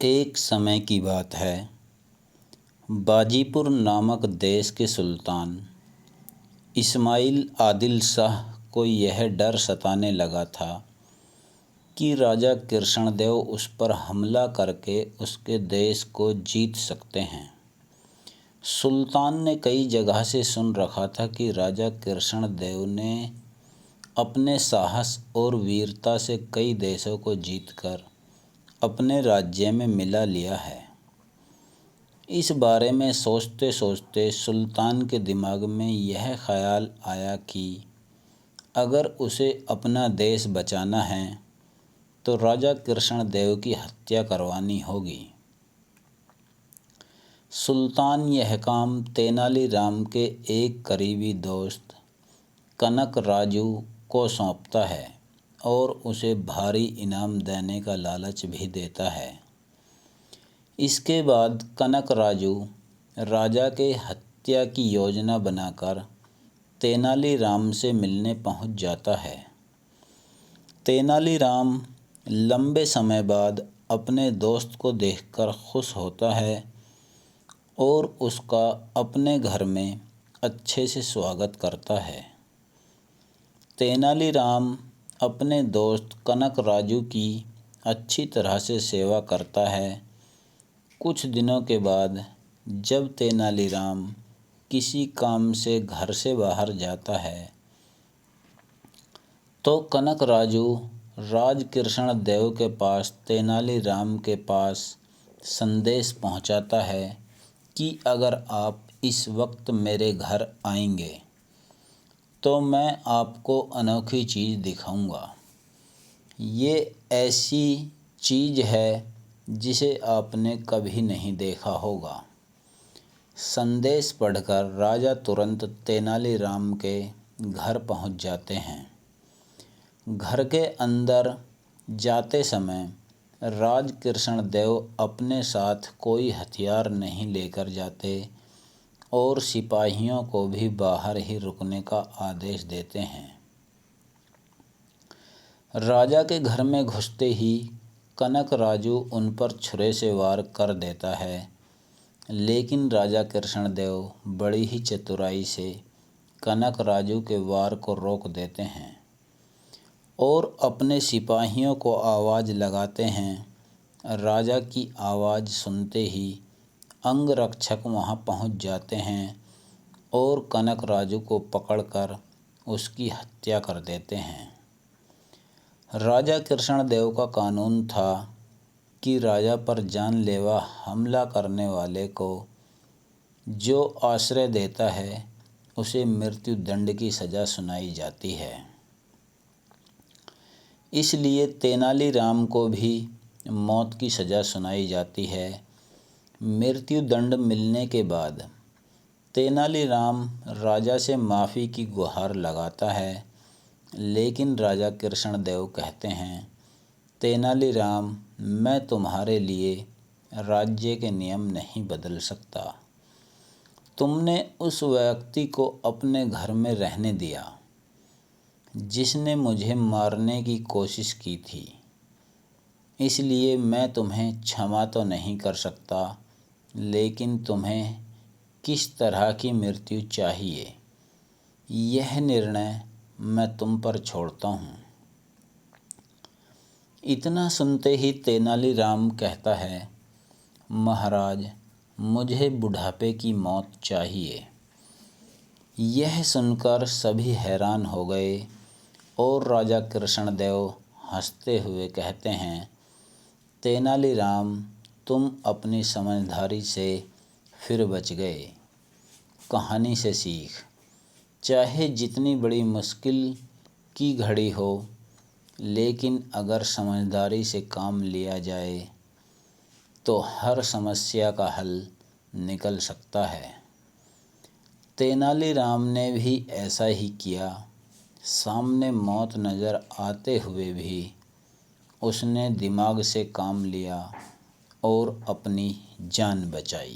एक समय की बात है। बाजीपुर नामक देश के सुल्तान इस्माइल आदिल शाह को यह डर सताने लगा था कि राजा कृष्णदेव उस पर हमला करके उसके देश को जीत सकते हैं। सुल्तान ने कई जगह से सुन रखा था कि राजा कृष्णदेव ने अपने साहस और वीरता से कई देशों को जीतकर अपने राज्य में मिला लिया है। इस बारे में सोचते सोचते सुल्तान के दिमाग में यह ख्याल आया कि अगर उसे अपना देश बचाना है तो राजा कृष्णदेव की हत्या करवानी होगी। सुल्तान यह काम तेनालीराम के एक करीबी दोस्त कनक राजू को सौंपता है और उसे भारी इनाम देने का लालच भी देता है। इसके बाद कनक राजू राजा के हत्या की योजना बनाकर तेनालीराम से मिलने पहुंच जाता है। तेनालीराम लंबे समय बाद अपने दोस्त को देखकर खुश होता है और उसका अपने घर में अच्छे से स्वागत करता है। तेनालीराम अपने दोस्त कनक राजू की अच्छी तरह से सेवा करता है। कुछ दिनों के बाद जब तेनालीराम किसी काम से घर से बाहर जाता है तो कनक राजू कृष्णदेव के पास तेनालीराम के पास संदेश पहुंचाता है कि अगर आप इस वक्त मेरे घर आएंगे तो मैं आपको अनोखी चीज़ दिखाऊंगा। ये ऐसी चीज़ है जिसे आपने कभी नहीं देखा होगा। संदेश पढ़कर राजा तुरंत तेनालीराम के घर पहुंच जाते हैं। घर के अंदर जाते समय कृष्णदेव अपने साथ कोई हथियार नहीं लेकर जाते और सिपाहियों को भी बाहर ही रुकने का आदेश देते हैं। राजा के घर में घुसते ही कनक राजू उन पर छुरे से वार कर देता है, लेकिन राजा कृष्णदेव बड़ी ही चतुराई से कनक राजू के वार को रोक देते हैं और अपने सिपाहियों को आवाज़ लगाते हैं। राजा की आवाज़ सुनते ही अंगरक्षक वहां पहुंच जाते हैं और कनक राजू को पकड़कर उसकी हत्या कर देते हैं। राजा कृष्णदेव का कानून था कि राजा पर जानलेवा हमला करने वाले को जो आश्रय देता है उसे मृत्यु दंड की सज़ा सुनाई जाती है। इसलिए तेनालीराम को भी मौत की सज़ा सुनाई जाती है। मृत्यु दंड मिलने के बाद तेनालीराम राजा से माफ़ी की गुहार लगाता है, लेकिन राजा कृष्णदेव कहते हैं, तेनालीराम, मैं तुम्हारे लिए राज्य के नियम नहीं बदल सकता। तुमने उस व्यक्ति को अपने घर में रहने दिया जिसने मुझे मारने की कोशिश की थी, इसलिए मैं तुम्हें क्षमा तो नहीं कर सकता, लेकिन तुम्हें किस तरह की मृत्यु चाहिए यह निर्णय मैं तुम पर छोड़ता हूँ। इतना सुनते ही तेनालीराम कहता है, महाराज, मुझे बुढ़ापे की मौत चाहिए। यह सुनकर सभी हैरान हो गए और राजा कृष्णदेव हंसते हुए कहते हैं, तेनालीराम, तुम अपनी समझदारी से फिर बच गए। कहानी से सीख, चाहे जितनी बड़ी मुश्किल की घड़ी हो, लेकिन अगर समझदारी से काम लिया जाए तो हर समस्या का हल निकल सकता है। तेनालीराम ने भी ऐसा ही किया। सामने मौत नज़र आते हुए भी उसने दिमाग से काम लिया और अपनी जान बचाई।